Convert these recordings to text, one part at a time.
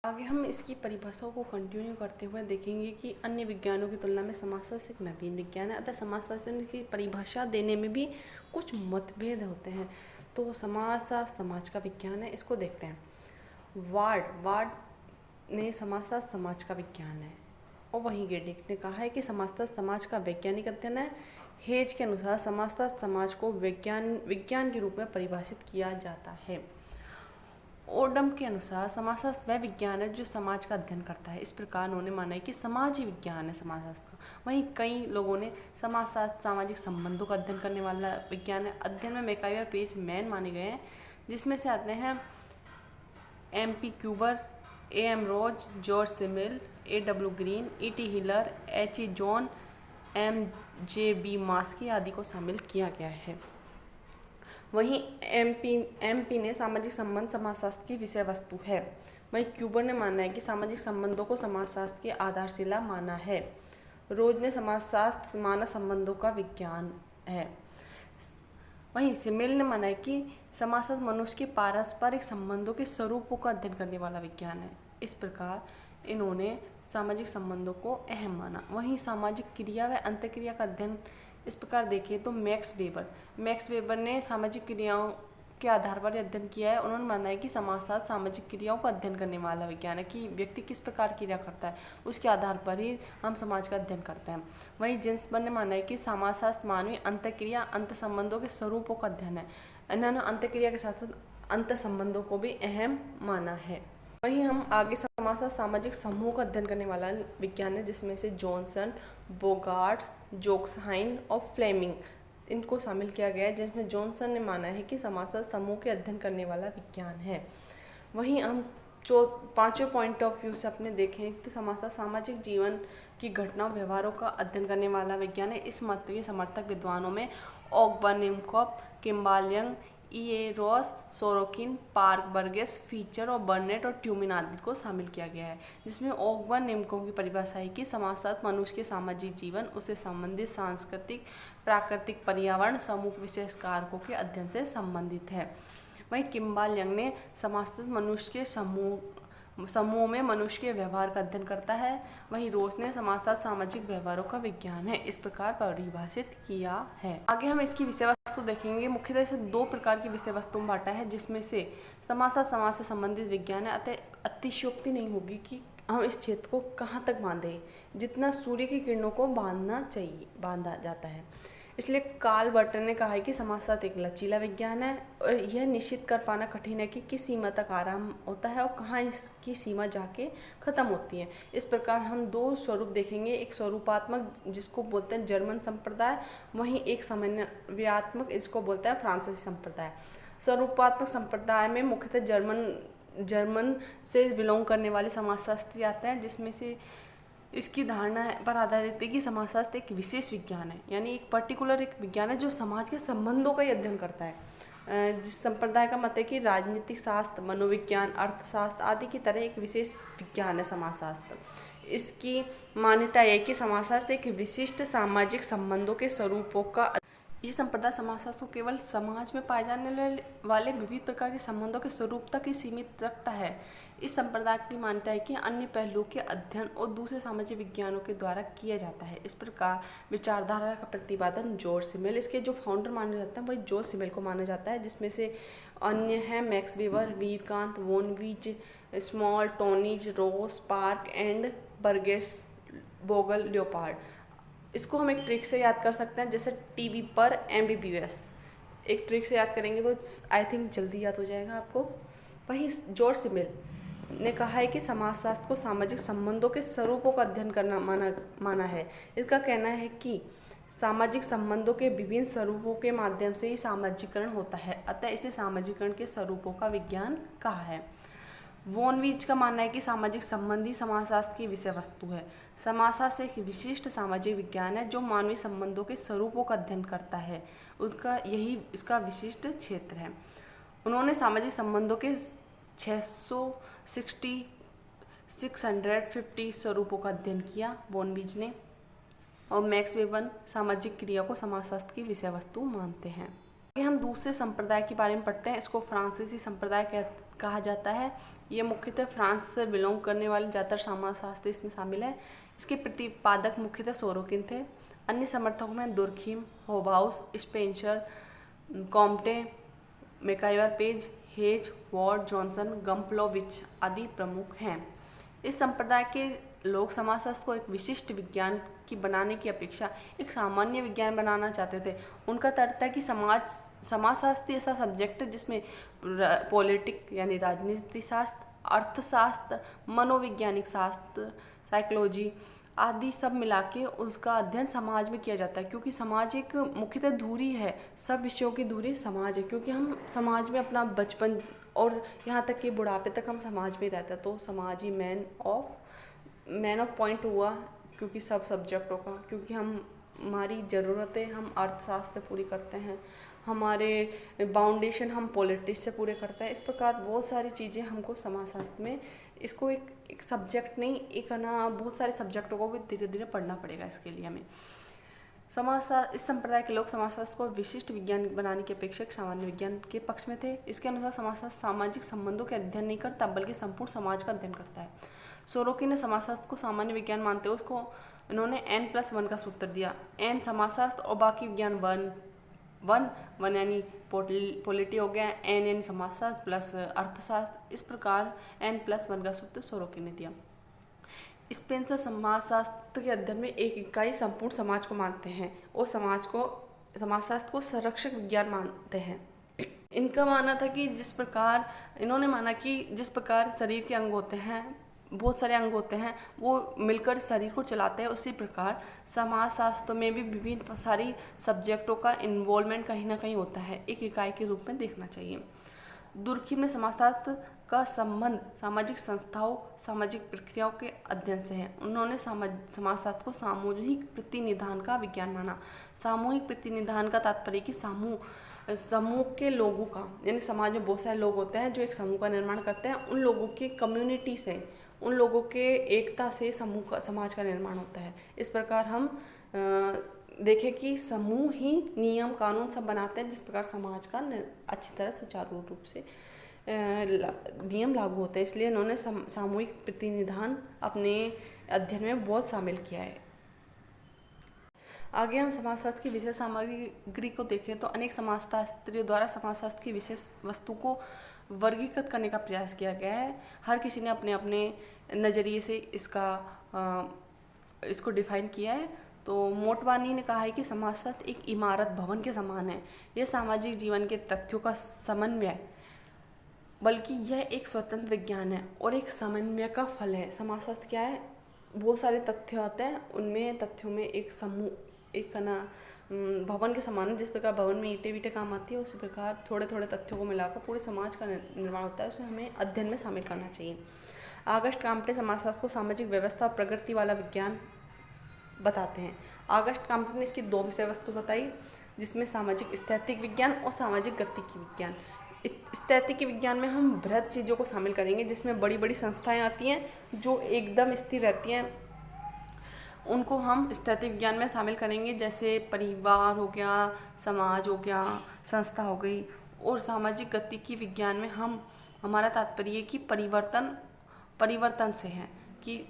आगे हम इसकी परिभाषाओं को कंटिन्यू करते हुए देखेंगे कि अन्य विज्ञानों की तुलना में समाजशास्त्र एक नवीन विज्ञान है, अतः समाजशास्त्र की परिभाषा देने में भी कुछ मतभेद होते हैं। तो समाजशास्त्र समाज का विज्ञान है, इसको देखते हैं। वार्ड ने समाजशास्त्र समाज का विज्ञान है, और वहीं गेडिक ने कहा है कि समाजशास्त्र समाज का वैज्ञानिक अध्ययन है। हेज के अनुसार समाजशास्त्र समाज को विज्ञान के रूप में परिभाषित किया जाता है। ओडम के अनुसार समाजशास्त्र वह विज्ञान है जो समाज का अध्ययन करता है। इस प्रकार उन्होंने माना है कि समाज ही विज्ञान है समाजशास्त्र। वहीं कई लोगों ने समाजशास्त्र सामाजिक संबंधों का अध्ययन करने वाला विज्ञान है। अध्ययन में मैकाइवर पेज मैन माने गए हैं, जिसमें से आते हैं MP Cuber, AM Rose, George Simmel, AW Green, ET Hiller, HE John, MJB मास्की आदि को शामिल किया गया है। वहीं MP ने सामाजिक संबंध समाजशास्त्र की विषय वस्तु है। वहीं क्यूबर ने माना है कि सामाजिक संबंधों को समाजशास्त्र की आधारशिला माना है। रोज ने समाजशास्त्र मानव संबंधों का विज्ञान है। वहीं सिमिल ने माना है कि समाजशास्त्र मनुष्य के पारस्परिक संबंधों के स्वरूपों का अध्ययन करने वाला विज्ञान है। इस प्रकार इन्होंने सामाजिक संबंधों को अहम माना। वहीं सामाजिक क्रिया व अंतःक्रिया का अध्ययन इस प्रकार देखें तो मैक्स वेबर ने सामाजिक क्रियाओं के आधार पर अध्ययन किया है। उन्होंने माना है कि समाजशास्त्र सामाजिक क्रियाओं का अध्ययन करने वाला विज्ञान है, कि व्यक्ति किस प्रकार क्रिया करता है उसके आधार पर ही हम समाज का अध्ययन करते हैं। वहीं जिन्सबर्ग ने माना है कि समाजशास्त्र मानवीय अंतःक्रिया अंत संबंधों के स्वरूपों का अध्ययन है। इन्होंने अंतःक्रिया के साथ साथ अंत संबंधों को भी अहम माना है। वहीं हम आगे समाजशास्त्र सामाजिक समूह का अध्ययन करने वाला विज्ञान है, जिसमें से जॉनसन, बोगार्ट्स, जोक्सहाइन और फ्लेमिंग इनको शामिल किया गया है, जिसमें जॉनसन ने माना है कि समाजशास्त्र समूह के अध्ययन करने वाला विज्ञान है। वहीं हम जो पांचवें पॉइंट ऑफ व्यू से अपने देखें तो समाजशास्त्र सामाजिक जीवन की घटनाओं व्यवहारों का अध्ययन करने वाला विज्ञान है। इस मत के समर्थक विद्वानों में Ogburn Nimkoff, Kimball Young, E.A. Ross, Sorokin, Park Burgess, Fichter और बर्नेट और ट्यूमिन आदि को शामिल किया गया है। जिसमें ऑगबर्न निमकों की परिभाषा है कि समाजशास्त्र मनुष्य के सामाजिक जीवन, उससे संबंधित सांस्कृतिक प्राकृतिक पर्यावरण समूह विशेष कारकों के अध्ययन से संबंधित है। वहीं किम्बाल यंग ने समाजशास्त्र मनुष्य के समूह में मनुष्य के व्यवहार का अध्ययन करता है। वहीं रोस ने समाजशास्त्र सामाजिक व्यवहारों का विज्ञान है इस प्रकार परिभाषित किया है। आगे हम इसकी विषय वस्तु देखेंगे। मुख्यतः इसे दो प्रकार की विषय वस्तु में बांटा है, जिसमें से समाजशास्त्र समाज से संबंधित विज्ञान है। अतः अतिशयोक्ति नहीं होगी कि हम इस क्षेत्र को कहाँ तक बांधें, जितना सूर्य की किरणों को बांधा जाता है। इसलिए कार्ल बर्टन ने कहा है कि समाजशास्त्र एक लचीला विज्ञान है और यह निश्चित कर पाना कठिन है कि किस सीमा तक आराम होता है और कहाँ इसकी सीमा जाके ख़त्म होती है। इस प्रकार हम दो स्वरूप देखेंगे, एक स्वरूपात्मक जिसको बोलते हैं जर्मन संप्रदाय, वहीं एक समन्वयात्मक इसको बोलते हैं फ्रांसीसी संप्रदाय। स्वरूपात्मक संप्रदाय में मुख्यतः जर्मन से बिलोंग करने वाले समाजशास्त्री आते हैं, जिसमें से इसकी धारणा पर आधारित है कि समाजशास्त्र एक विशेष विज्ञान है, यानी एक पर्टिकुलर एक विज्ञान है जो समाज के संबंधों का ही अध्ययन करता है। जिस संप्रदाय का मत है कि राजनीतिक शास्त्र, मनोविज्ञान, अर्थशास्त्र आदि की तरह एक विशेष विज्ञान है समाजशास्त्र। इसकी मान्यता है कि समाजशास्त्र एक विशिष्ट सामाजिक संबंधों के स्वरूपों का ये संप्रदाय समाजशास्त्र को केवल समाज में पाए जाने वाले विविध प्रकार के संबंधों के स्वरूप तक ही सीमित रखता है। इस संप्रदाय की मान्यता है कि अन्य पहलुओं के अध्ययन और दूसरे सामाजिक विज्ञानों के द्वारा किया जाता है। इस प्रकार विचारधारा का प्रतिपादन जॉर्ज सिमिल, इसके जो फाउंडर माने जाते हैं वही जॉर्ज सिमिल को माना जाता है, जिसमें से अन्य हैं मैक्स वेबर, वीरकांत, वोनविच, Small, Tonnies, Ross, Park and Burgess, बोगल, लियोपार्ड। इसको हम एक ट्रिक से याद कर सकते हैं, जैसे टीवी पर MBBS एक ट्रिक से याद करेंगे तो आई थिंक जल्दी याद हो जाएगा आपको। वहीं जॉर्ज सिमिल ने कहा है कि समाजशास्त्र को सामाजिक संबंधों के स्वरूपों का अध्ययन करना माना है। इसका कहना है कि सामाजिक संबंधों के विभिन्न स्वरूपों के माध्यम से ही सामाजिकरण होता है, अतः इसे सामाजिकरण के स्वरूपों का विज्ञान कहा है। वोनविच का मानना है कि सामाजिक संबंधी समाजशास्त्र की विषय वस्तु है। समाजशास्त्र एक विशिष्ट सामाजिक विज्ञान है जो मानवीय संबंधों के स्वरूपों का अध्ययन करता है, उसका यही इसका विशिष्ट क्षेत्र है। उन्होंने सामाजिक संबंधों के 650 स्वरूपों का अध्ययन किया वोनविच ने, और मैक्स वेबर सामाजिक क्रिया को समाजशास्त्र की विषय वस्तु मानते हैं। हम दूसरे संप्रदाय के बारे में पढ़ते हैं। इसको फ्रांसीसी संप्रदाय कहा जाता है। ये मुख्यतः फ्रांस से बिलोंग करने वाले ज़्यादातर समाजशास्त्री इसमें शामिल है। इसके प्रतिपादक मुख्यतः सोरोकिन थे। अन्य समर्थकों में Durkheim, Hobhouse, Spencer, Comte, MacIver Page, Hayes, Ward, Johnson, Gumplowicz आदि प्रमुख हैं। इस संप्रदाय के लोग समाजशास्त्र को एक विशिष्ट विज्ञान की बनाने की अपेक्षा एक सामान्य विज्ञान बनाना चाहते थे। उनका तर्क था कि समाजशास्त्र ऐसा सब्जेक्ट है जिसमें पॉलिटिक यानी राजनीति शास्त्र, अर्थशास्त्र, मनोवैज्ञानिक शास्त्र, साइकोलॉजी आदि सब मिला के उसका अध्ययन समाज में किया जाता है, क्योंकि समाज एक मुख्यतः धुरी है, सब विषयों की धुरी समाज है, क्योंकि हम समाज में अपना बचपन और यहाँ तक कि बुढ़ापे तक हम समाज में रहते हैं। तो समाज ही मैन ऑफ पॉइंट हुआ, क्योंकि सब सब्जेक्टों का, क्योंकि हमारी ज़रूरतें हम अर्थशास्त्र पूरी करते हैं, हमारे बाउंडेशन हम पॉलिटिक्स से पूरे करते हैं। इस प्रकार बहुत सारी चीज़ें हमको समाजशास्त्र में, इसको एक सब्जेक्ट नहीं, एक ना बहुत सारे सब्जेक्टों को भी धीरे धीरे पढ़ना पड़ेगा। इसके लिए हमें समाजशास्त्र, इस संप्रदाय के लोग समाजशास्त्र को विशिष्ट विज्ञान बनाने की अपेक्षा एक सामान्य विज्ञान के पक्ष में थे। इसके अनुसार समाजशास्त्र सामाजिक संबंधों के अध्ययन नहीं करता, बल्कि संपूर्ण समाज का अध्ययन करता है। सोरोकिन ने समाजशास्त्र को सामान्य विज्ञान मानते हुए उसको इन्होंने N+1 का सूत्र दिया। N समाजशास्त्र और बाकी विज्ञान वन यानी पॉलिटी हो गया, N यानी समाजशास्त्र प्लस अर्थशास्त्र। इस प्रकार N+1 का सूत्र सोरोकिन ने दिया। स्पेंसर समाजशास्त्र के अध्ययन में एक इकाई संपूर्ण समाज को मानते हैं और समाजशास्त्र को संरक्षक विज्ञान मानते हैं। इनका मानना था कि इन्होंने माना कि जिस प्रकार शरीर के अंग होते हैं, बहुत सारे अंग होते हैं, वो मिलकर शरीर को चलाते हैं, उसी प्रकार समाजशास्त्र में भी विभिन्न सारी सब्जेक्टों का इन्वॉल्वमेंट कहीं ना कहीं होता है, एक इकाई के रूप में देखना चाहिए। दुर्खीम में समाजशास्त्र का संबंध सामाजिक संस्थाओं, सामाजिक प्रक्रियाओं के अध्ययन से है। उन्होंने समाजशास्त्र को सामूहिक प्रतिनिधान का विज्ञान माना। सामूहिक प्रतिनिधान का तात्पर्य कि समूह के लोगों का, यानी समाज में बहुत सारे लोग होते हैं जो एक समूह का निर्माण करते हैं, उन लोगों के कम्युनिटी से, उन लोगों के एकता से समाज का निर्माण होता है। इस प्रकार हम देखें कि समूह ही नियम कानून सब बनाते हैं, जिस प्रकार समाज का अच्छी तरह सुचारू रूप से नियम लागू होते हैं। इसलिए इन्होंने सामूहिक प्रतिनिधान अपने अध्ययन में बहुत शामिल किया है। आगे हम समाजशास्त्र की विशेष सामग्री को देखें तो अनेक समाजशास्त्रियों द्वारा समाजशास्त्र की विशेष वस्तु को वर्गीकृत करने का प्रयास किया गया है। हर किसी ने अपने अपने नज़रिए से इसको डिफाइन किया है। तो मोटवानी ने कहा है कि समाजशास्त्र एक इमारत भवन के समान है। यह सामाजिक जीवन के तथ्यों का समन्वय, बल्कि यह एक स्वतंत्र विज्ञान है और एक समन्वय का फल है। समाजशास्त्र क्या है, बहुत सारे तथ्य आते हैं, उनमें तथ्यों में एक समूह, एक भवन के समान है। जिस प्रकार भवन में ईंटें काम आती है, उसी प्रकार थोड़े थोड़े तथ्यों को मिलाकर पूरे समाज का निर्माण होता है। उसे हमें अध्ययन में शामिल करना चाहिए। ऑगस्ट काम्टे समाजशास्त्र को सामाजिक व्यवस्था और प्रगति वाला विज्ञान बताते हैं। ऑगस्ट काम्टे ने इसकी 2 विषय वस्तु बताई, जिसमें सामाजिक स्थैतिक विज्ञान और सामाजिक गतिकी विज्ञान। स्थैतिक विज्ञान में हम बृहद चीज़ों को शामिल करेंगे, जिसमें बड़ी बड़ी संस्थाएं आती हैं जो एकदम स्थिर रहती हैं, उनको हम स्थैतिक विज्ञान में शामिल करेंगे। जैसे परिवार हो गया, समाज हो गया, संस्था हो गई। और सामाजिक गतिकी विज्ञान में हमारा तात्पर्य कि परिवर्तन से है कि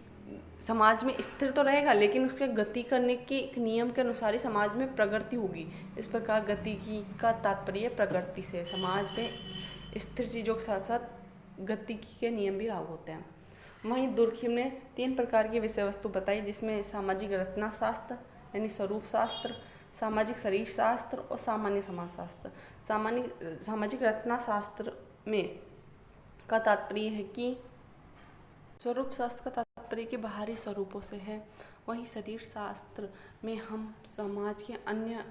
समाज में स्थिर तो रहेगा, लेकिन उसके गति करने के एक नियम के अनुसार ही समाज में प्रगति होगी। इस प्रकार गतिकी का तात्पर्य प्रगति से, समाज में स्थिर चीज़ों के साथ साथ गतिकी के नियम भी लागू होते हैं। वहीं दुर्खीम ने 3 प्रकार की विषय वस्तु बताई, जिसमें सामाजिक रचना शास्त्र यानी स्वरूप शास्त्र, सामाजिक शरीर शास्त्र और सामान्य समाजशास्त्र। सामाजिक रचना शास्त्र में का तात्पर्य है कि स्वरूप शास्त्र का तात्पर्य के बाहरी स्वरूपों से है। वहीं शरीर शास्त्र में हम समाज के अन्य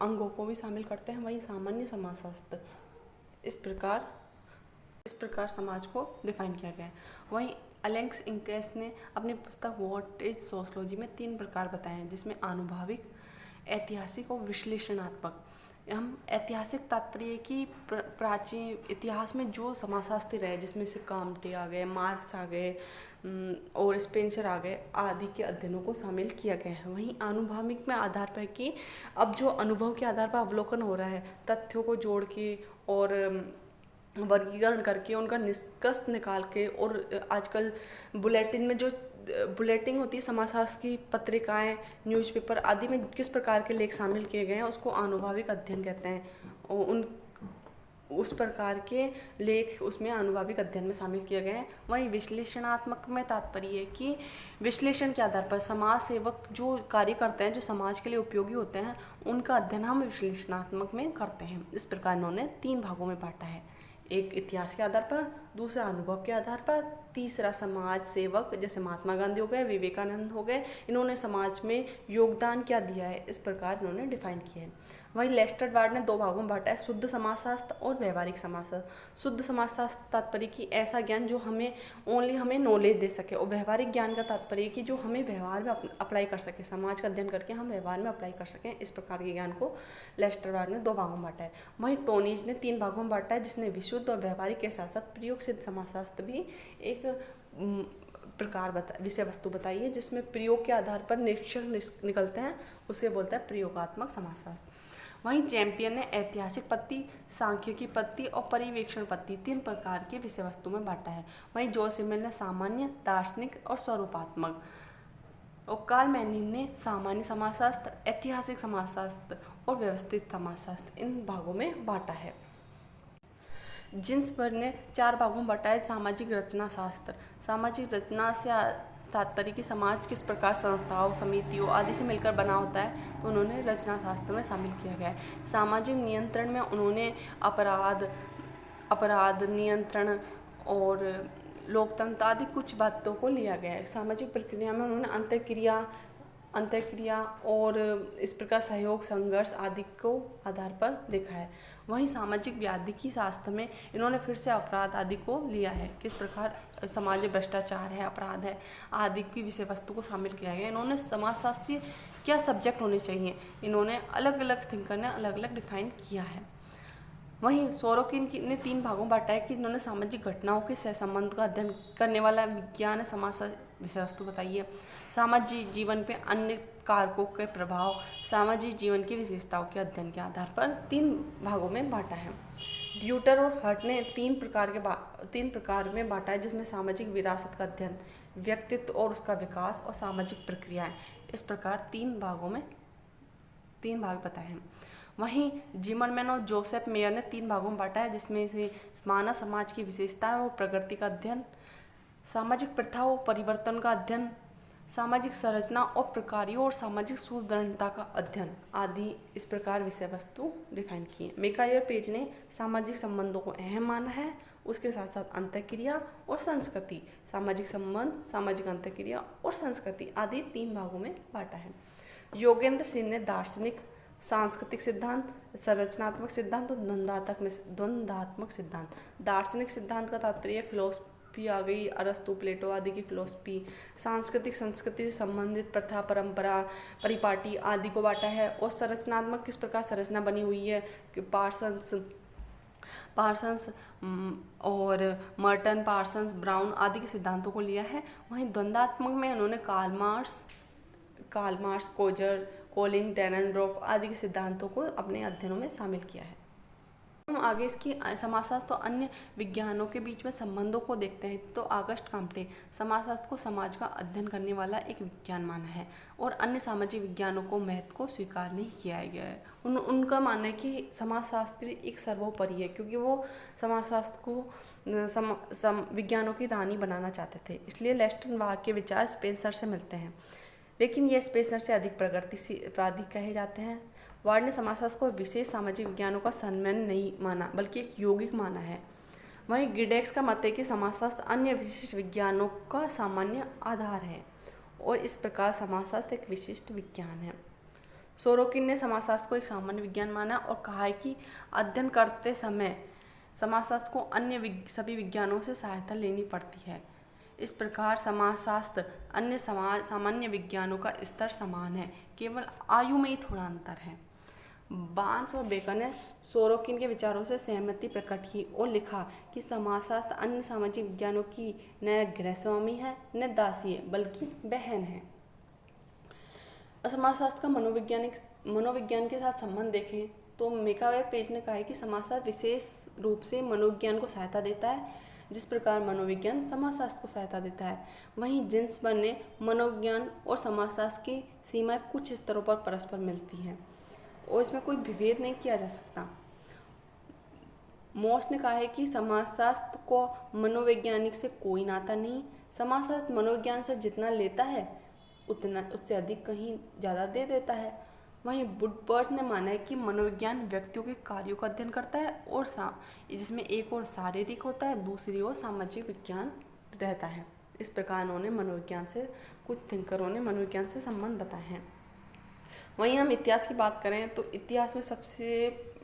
अंगों को भी शामिल करते हैं। वहीं सामान्य समाजशास्त्र, इस प्रकार समाज को डिफाइन किया गया है। वहीं अलेक्स इंकेस ने अपनी पुस्तक व्हाट इज सोशलॉजी में 3 प्रकार बताए हैं, जिसमें आनुभाविक, ऐतिहासिक और विश्लेषणात्मक। हम ऐतिहासिक तात्पर्य कि प्राचीन इतिहास में जो समाजशास्त्री रहे, जिसमें से काम्टे आ गए, मार्क्स आ गए और स्पेंसर आ गए आदि के अध्ययनों को शामिल किया गया है। वहीं आनुभाविक में आधार पर कि अब जो अनुभव के आधार पर अवलोकन हो रहा है, तथ्यों को जोड़ के और वर्गीकरण करके उनका निष्कर्ष निकाल के, और आजकल बुलेटिन में जो बुलेटिन होती है समाजशास्त्र की, पत्रिकाएं, न्यूज़पेपर आदि में किस प्रकार के लेख शामिल किए गए हैं उसको आनुभाविक अध्ययन कहते हैं। और उस प्रकार के लेख उसमें आनुभाविक अध्ययन में शामिल किए गए हैं। वहीं विश्लेषणात्मक में तात्पर्य है कि विश्लेषण के आधार पर समाज सेवक जो कार्य करते हैं, जो समाज के लिए उपयोगी होते हैं, उनका अध्ययन हम विश्लेषणात्मक में करते हैं। इस प्रकार इन्होंने 3 भागों में बांटा है, एक इतिहास के आधार पर, दूसरा अनुभव के आधार पर, तीसरा समाज सेवक जैसे महात्मा गांधी हो गए, विवेकानंद हो गए, इन्होंने समाज में योगदान क्या दिया है, इस प्रकार इन्होंने डिफाइन किया है। वहीं लेस्टर वार्ड ने 2 भागों में बांटा है, शुद्ध समाजशास्त्र और व्यवहारिक समाजशास्त्र। शुद्ध समाजशास्त्र तात्पर्य कि ऐसा ज्ञान जो हमें नॉलेज दे सके, और व्यवहारिक ज्ञान का तात्पर्य कि जो हमें व्यवहार में अप्लाई कर सके, समाज का अध्ययन करके हम व्यवहार में अप्लाई कर सकें। इस प्रकार के ज्ञान को लेस्टर वार्ड ने 2 भागों में बांटा है। वहीं टोनीज ने 3 भागों में बांटा है, जिसने विशुद्ध और व्यवहारिक के साथ साथ प्रयोग सिद्ध समाजशास्त्र भी एक विषय वस्तु बताई है, जिसमें प्रयोग के आधार पर निरीक्षण निकलते हैं, उसे बोलता है प्रयोगात्मक समाजशास्त्र। वहीं चैंपियन ने ऐतिहासिक पत्ति, सांख्यिकी पत्ति और परिवेक्षण पत्ति 3 प्रकार के विषय वस्तु में बांटा है। वहीं जॉर्ज सिमेल ने सामान्य, दार्शनिक और स्वरूपात्मक, और कार्ल मैनिन ने सामान्य समाजशास्त्र, ऐतिहासिक समाजशास्त्र और व्यवस्थित समाजशास्त्र इन भागों में बांटा है। जिन्सबर्ग ने 4 भागों में बांटा है, सामाजिक रचना शास्त्र। सामाजिक रचना से तात्पर्य कि समाज किस प्रकार संस्थाओं, समितियों आदि से मिलकर बना होता है, तो उन्होंने रचना शास्त्र में शामिल किया गया है। सामाजिक नियंत्रण में उन्होंने अपराध नियंत्रण और लोकतंत्र आदि कुछ बातों को लिया गया है। सामाजिक प्रक्रिया में उन्होंने अंतःक्रिया और इस प्रकार सहयोग, संघर्ष आदि को आधार पर देखा है। वहीं सामाजिक व्याधिकी शास्त्र में इन्होंने फिर से अपराध आदि को लिया है, किस प्रकार समाज में भ्रष्टाचार है, अपराध है आदि की विषय वस्तु को शामिल किया गया। इन्होंने समाजशास्त्र के क्या सब्जेक्ट होने चाहिए, इन्होंने अलग अलग थिंकर ने अलग अलग डिफाइन किया है। वहीं सोरोकिन ने 3 भागों में बांटा है कि इन्होंने सामाजिक घटनाओं के सहसंबंध का अध्ययन करने वाला विज्ञान समाजशास्त्र विषय वस्तु बताई है। सामाजिक जीवन पे अन्य कारकों के प्रभाव, सामाजिक जीवन की विशेषताओं के अध्ययन के आधार पर 3 भागों में बांटा है। ड्यूटर और हर्ट ने 3 प्रकार में बांटा है, जिसमें सामाजिक विरासत का अध्ययन, व्यक्तित्व और उसका विकास और सामाजिक प्रक्रियाएं, इस प्रकार 3 भाग बताए हैं। वहीं जिमरमैन और जोसेफ मेयर ने 3 भागों में बांटा है, जिसमें से मानव समाज की विशेषताएं और प्रगति का अध्ययन, सामाजिक प्रथाओं परिवर्तन का अध्ययन, सामाजिक संरचना और प्रकारों और सामाजिक सुदृढ़ता का अध्ययन आदि इस प्रकार विषय वस्तु डिफाइन किए। मेकायर पेज ने सामाजिक संबंधों को अहम माना है, उसके साथ साथ अंतःक्रिया और संस्कृति, सामाजिक संबंध, सामाजिक अंतःक्रिया और संस्कृति आदि 3 भागों में बांटा है। योगेंद्र सिंह ने दार्शनिक, सांस्कृतिक सिद्धांत, संरचनात्मक सिद्धांत और द्वंद्वात्मक सिद्धांत। दार्शनिक सिद्धांत का तात्पर्य फिलोसफी आ गई, अरस्तु, प्लेटो आदि की फिलोसफी। सांस्कृतिक, संस्कृति से संबंधित प्रथा, परंपरा, परिपाटी आदि को बांटा है। और संरचनात्मक, किस प्रकार संरचना बनी हुई है, पार्सन्स और मर्टन, पार्सन्स, ब्राउन आदि के सिद्धांतों को लिया है। वहीं द्वंद्वात्मक में उन्होंने कार्ल मार्क्स, कोजर, कोलिंग, डेननब्रोफ आदि के सिद्धांतों को अपने अध्ययनों में शामिल किया है। हम आगे इसकी समाजशास्त्र और अन्य विज्ञानों के बीच में संबंधों को देखते हैं तो ऑगस्ट कॉम्टे समाजशास्त्र को समाज का अध्ययन करने वाला एक विज्ञान माना है और अन्य सामाजिक विज्ञानों को महत्व को स्वीकार नहीं किया गया है। उनका मानना है कि समाजशास्त्री एक सर्वोपरि है, क्योंकि वो समाजशास्त्र को विज्ञानों की रानी बनाना चाहते थे। इसलिए लेस्टर वार्ड के विचार स्पेंसर से मिलते हैं, लेकिन ये स्पेंसर से अधिक प्रगतिवादी कहे जाते हैं। वार्ड ने समाजशास्त्र को विशेष सामाजिक विज्ञानों का सम्मान नहीं माना, बल्कि एक यौगिक माना है। वहीं गिडेक्स का मत है कि समाजशास्त्र अन्य विशिष्ट विज्ञानों का सामान्य आधार है और इस प्रकार समाजशास्त्र एक विशिष्ट विज्ञान है। सोरोकिन ने समाजशास्त्र को एक सामान्य विज्ञान माना और कहा है कि अध्ययन करते समय समाजशास्त्र को अन्य सभी विज्ञानों से सहायता लेनी पड़ती है। इस प्रकार समाजशास्त्र अन्य सामान्य विज्ञानों का स्तर समान है, केवल आयु में ही थोड़ा अंतर है। बार्न्स और बेकर ने सोरोकिन के विचारों से सहमति प्रकट की और लिखा कि समाजशास्त्र अन्य सामाजिक विज्ञानों की न गृहस्वामी है न दासी है, बल्कि बहन है। समाजशास्त्र का मनोविज्ञान के साथ संबंध देखें तो मिकावेल पेज ने कहा है कि समाजशास्त्र विशेष रूप से मनोविज्ञान को सहायता देता है, जिस प्रकार मनोविज्ञान समाजशास्त्र को सहायता देता है। वहीं जिन्सबर्ग ने मनोविज्ञान और समाजशास्त्र की सीमाएं कुछ स्तरों पर परस्पर मिलती हैं और इसमें कोई विभेद नहीं किया जा सकता। मॉस ने कहा है कि समाजशास्त्र को मनोवैज्ञानिक से कोई नाता नहीं, समाजशास्त्र मनोविज्ञान से जितना लेता है उतना उससे अधिक कहीं ज़्यादा दे देता है। वहीं वुडवर्थ ने माना है कि मनोविज्ञान व्यक्तियों के कार्यों का अध्ययन करता है और जिसमें एक और शारीरिक होता है, दूसरी ओर सामाजिक विज्ञान रहता है। इस प्रकार उन्होंने मनोविज्ञान से, कुछ थिंकरों ने मनोविज्ञान से संबंध बताए हैं। वहीं हम इतिहास की बात करें तो इतिहास में सबसे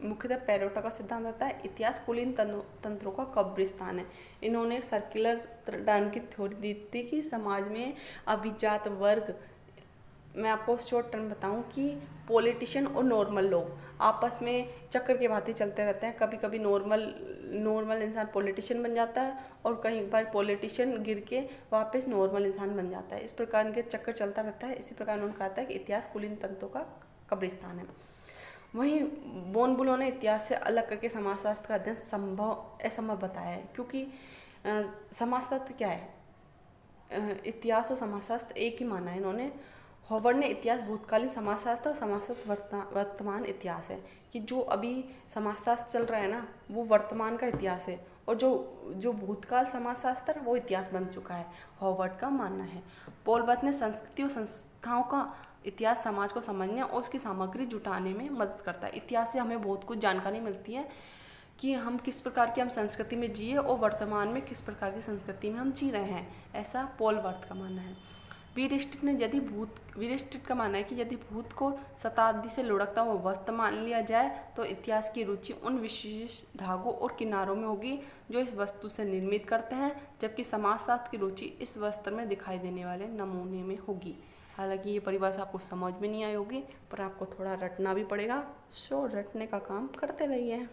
मुख्यतः पेरेटो का सिद्धांत आता है। इतिहास कुलीन तंत्रों का कब्रिस्तान है। इन्होंने सर्कुलर डायन की थ्योरी दी थी कि समाज में अभिजात वर्ग, मैं आपको शॉर्ट टर्म बताऊं कि पॉलिटिशियन और नॉर्मल लोग आपस में चक्कर के भांति चलते रहते हैं। कभी कभी नॉर्मल इंसान पॉलिटिशियन बन जाता है और कहीं बार पॉलिटिशियन गिर के वापस नॉर्मल इंसान बन जाता है। इस प्रकार के चक्कर चलता रहता है। इसी प्रकार उन्होंने कहा था कि इतिहास कुलीन तंत्रों का कब्रिस्तान है। वहीं बोन बुलो ने इतिहास से अलग करके समाजशास्त्र का अध्ययन असंभव बताया है, क्योंकि समाजशास्त्र क्या है, इतिहास और समाजशास्त्र एक ही माना है इन्होंने। हॉवर्ड ने इतिहास भूतकालीन समाजशास्त्र और समाजशास्त्र वर्तमान इतिहास है, कि जो अभी समाजशास्त्र चल रहा है ना वो वर्तमान का इतिहास है और जो भूतकाल समाजशास्त्र वो इतिहास बन चुका है, हॉवर्ड का मानना है। पॉल बर्थ ने संस्कृति और संस्थाओं का इतिहास समाज को समझने और उसकी सामग्री जुटाने में मदद करता है। इतिहास से हमें बहुत कुछ जानकारी मिलती है कि हम किस प्रकार की हम संस्कृति में जिए और वर्तमान में किस प्रकार की संस्कृति में हम जी रहे हैं, ऐसा पॉल बर्थ का मानना है। वीरस्ट्रीट का मानना है कि यदि भूत को शताब्दी से लुढ़कता हुआ वस्तु मान लिया जाए तो इतिहास की रुचि उन विशेष धागों और किनारों में होगी जो इस वस्तु से निर्मित करते हैं, जबकि समाजशास्त्र की रुचि इस वस्त्र में दिखाई देने वाले नमूने में होगी। हालांकि ये परिभाषा आपको समझ में नहीं आई होगी, पर आपको थोड़ा रटना भी पड़ेगा, सो रटने का काम करते रहिए।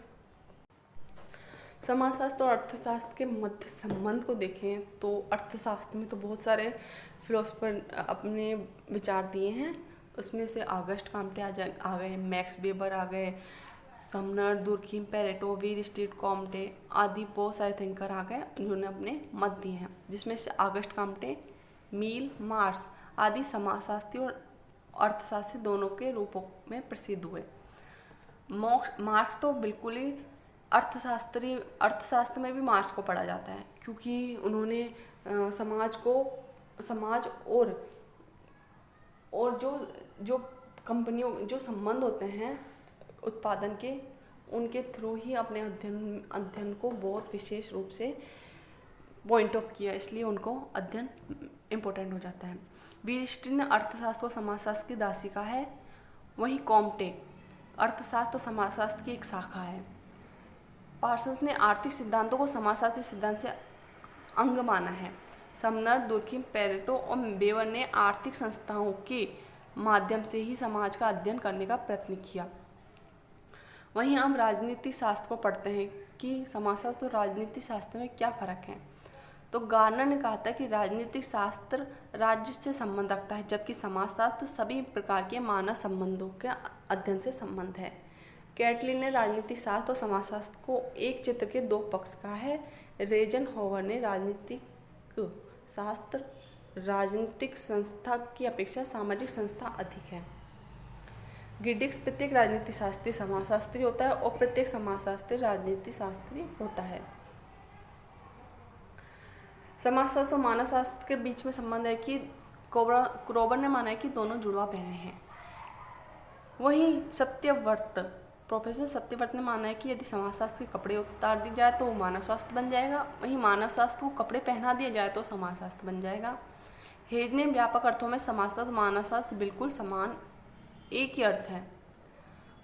समाजशास्त्र और अर्थशास्त्र के मध्य संबंध को देखें तो अर्थशास्त्र में तो बहुत सारे फिलोसफर अपने विचार दिए हैं। उसमें से ऑगस्ट कॉम्टे आ गए, मैक्स वेबर आ गए, समनर, दुर्खीम, पेरेटो, वीरस्ट्रीट, कॉम्टे आदि बहुत सारे थिंकर आ गए, उन्होंने अपने मत दिए हैं। जिसमें से ऑगस्ट कॉम्टे, मील, मार्क्स आदि समाजशास्त्री और अर्थशास्त्री दोनों के रूपों में प्रसिद्ध हुए। मार्क्स तो बिल्कुल ही अर्थशास्त्र में भी मार्क्स को पढ़ा जाता है, क्योंकि उन्होंने समाज और जो कंपनियों जो संबंध होते हैं उत्पादन के, उनके थ्रू ही अपने अध्ययन को बहुत विशेष रूप से पॉइंट ऑफ किया, इसलिए उनको अध्ययन इम्पोर्टेंट हो जाता है। वीरस्ट्रीट ने अर्थशास्त्र को समाजशास्त्र की दासी कहा है। वहीं कॉम्टे अर्थशास्त्र और समाजशास्त्र की एक शाखा है। पार्सन्स ने आर्थिक सिद्धांतों को समाजशास्त्री सिद्धांत से अंग माना है। समनर, दुर्खीम, पेरेटो और वेबर ने आर्थिक संस्थाओं के माध्यम से ही समाज का अध्ययन करने का प्रयत्न किया। वहीं हम राजनीति शास्त्र को पढ़ते हैं कि समाजशास्त्र और राजनीति शास्त्र में क्या फ़र्क है। तो गार्नर ने कहा था कि राजनीतिक शास्त्र राज्य से संबंध रखता है, जबकि समाजशास्त्र सभी प्रकार के मानव संबंधों के अध्ययन से संबंध है। कैटलिन ने राजनीतिक शास्त्र और समाजशास्त्र को एक चित्र के दो पक्ष कहा है। रेजन हॉवर ने राजनीतिक शास्त्र राजनीतिक संस्था की अपेक्षा सामाजिक संस्था अधिक है। गिडिक्स प्रत्येक राजनीति शास्त्री समाजशास्त्री होता है और प्रत्येक समाजशास्त्री राजनीति शास्त्री होता है। समाजशास्त्र और मानव शास्त्र के बीच में संबंध है कि क्रोबर ने माना है कि दोनों जुड़वा बहनें हैं। वहीं प्रोफेसर सत्यव्रत ने माना है कि यदि समाजशास्त्र के कपड़े उतार दिए जाए तो वो मानव शास्त्र बन जाएगा, वहीं मानव शास्त्र को कपड़े पहना दिया जाए तो समाजशास्त्र बन जाएगा। हेज ने व्यापक अर्थों में समाजशास्त्र और मानव शास्त्र बिल्कुल समान एक ही अर्थ है।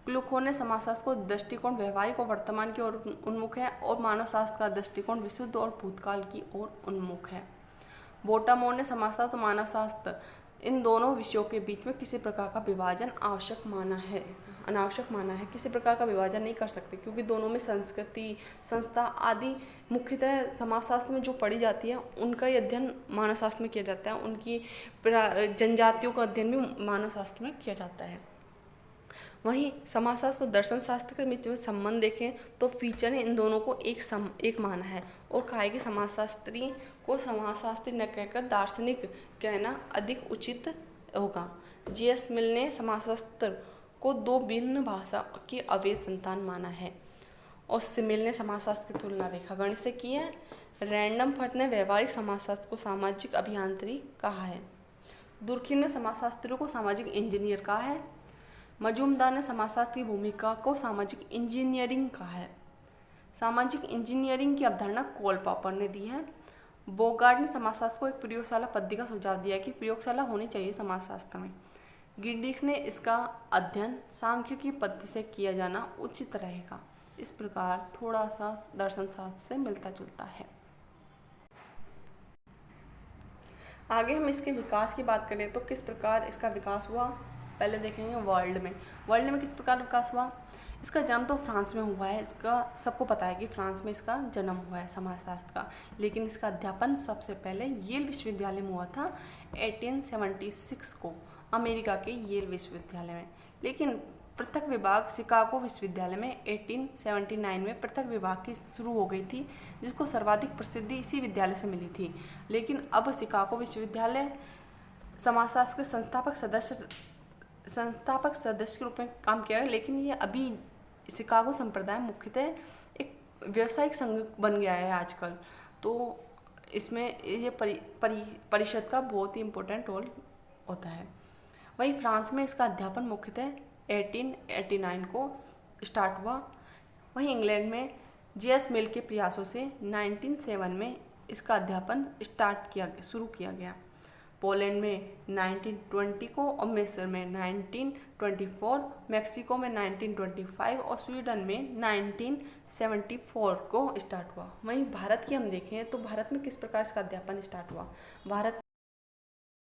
क्लूखो ने समाजशास्त्र को दृष्टिकोण व्यवहारिक और वर्तमान की ओर उन्मुख है और मानव शास्त्र का दृष्टिकोण विशुद्ध और भूतकाल की ओर उन्मुख है। बोटामोर ने समाजशास्त्र और मानव शास्त्र इन दोनों विषयों के बीच में किसी प्रकार का विभाजन अनावश्यक माना है। किसी प्रकार का विभाजन नहीं कर सकते, क्योंकि दोनों में संस्कृति, संस्था आदि मुख्यतः समाजशास्त्र में जो पढ़ी जाती है उनका ही अध्ययन मानव शास्त्र में किया जाता है। उनकी जनजातियों का अध्ययन भी मानव शास्त्र में किया जाता है। वहीं समाजशास्त्र और दर्शन शास्त्र के बीच में संबंध देखें तो फीचर ने इन दोनों को एक माना है और कहा है कि समाजशास्त्री को समाजशास्त्री न कहकर दार्शनिक कहना अधिक उचित होगा। J.S. मिल ने समाजशास्त्र को दो भिन्न भाषा की अवैध संतान माना है और सिमिल ने समाजशास्त्र की तुलना रेखागणित से की है। रैंडमफर्थ ने व्यवहारिक समाजशास्त्र को सामाजिक अभियांत्रिकी कहा है। दुर्खिम ने समाजशास्त्रियों को सामाजिक इंजीनियर कहा है। मजूमदार ने समाजशास्त्र की भूमिका को सामाजिक इंजीनियरिंग कहा है। सामाजिक इंजीनियरिंग की अवधारणा कोल पॉपर ने दी है। बोगार्ड ने समाजशास्त्र को एक प्रयोगशाला पद्धति का सुझाव दिया कि प्रयोगशाला होनी चाहिए समाजशास्त्र में। गिडिक्स ने इसका अध्ययन सांख्यिकी पद्धति से किया जाना उचित रहेगा। इस प्रकार थोड़ा सा दर्शन शास्त्र से मिलता जुलता है। आगे हम इसके विकास की बात करें तो किस प्रकार इसका विकास हुआ, पहले देखेंगे वर्ल्ड में किस प्रकार विकास हुआ। इसका जन्म तो फ्रांस में हुआ है। इसका सबको पता है कि फ्रांस में इसका जन्म हुआ है समाजशास्त्र का, लेकिन इसका अध्यापन सबसे पहले येल विश्वविद्यालय में हुआ था 1876 को, अमेरिका के येल विश्वविद्यालय में। लेकिन पृथक विभाग शिकागो विश्वविद्यालय में 1879 में पृथक विभाग की शुरू हो गई थी, जिसको सर्वाधिक प्रसिद्धि इसी विद्यालय से मिली थी। लेकिन अब शिकागो विश्वविद्यालय समाजशास्त्र के संस्थापक सदस्य के रूप में काम किया है, लेकिन ये अभी शिकागो संप्रदाय मुख्यतः एक व्यावसायिक संघ बन गया है आजकल। तो इसमें ये परिषद का बहुत ही इम्पोर्टेंट रोल होता है। वहीं फ्रांस में इसका अध्यापन मुख्यतः 1889 को स्टार्ट हुआ। वहीं इंग्लैंड में J.S. मिल के प्रयासों से 1907 में इसका अध्यापन शुरू किया गया। पोलैंड में 1920 को और मिस्र में 1924, मैक्सिको में 1925 और स्वीडन में 1974 को स्टार्ट हुआ। वहीं भारत की हम देखें तो भारत में किस प्रकार इसका अध्यापन स्टार्ट हुआ। भारत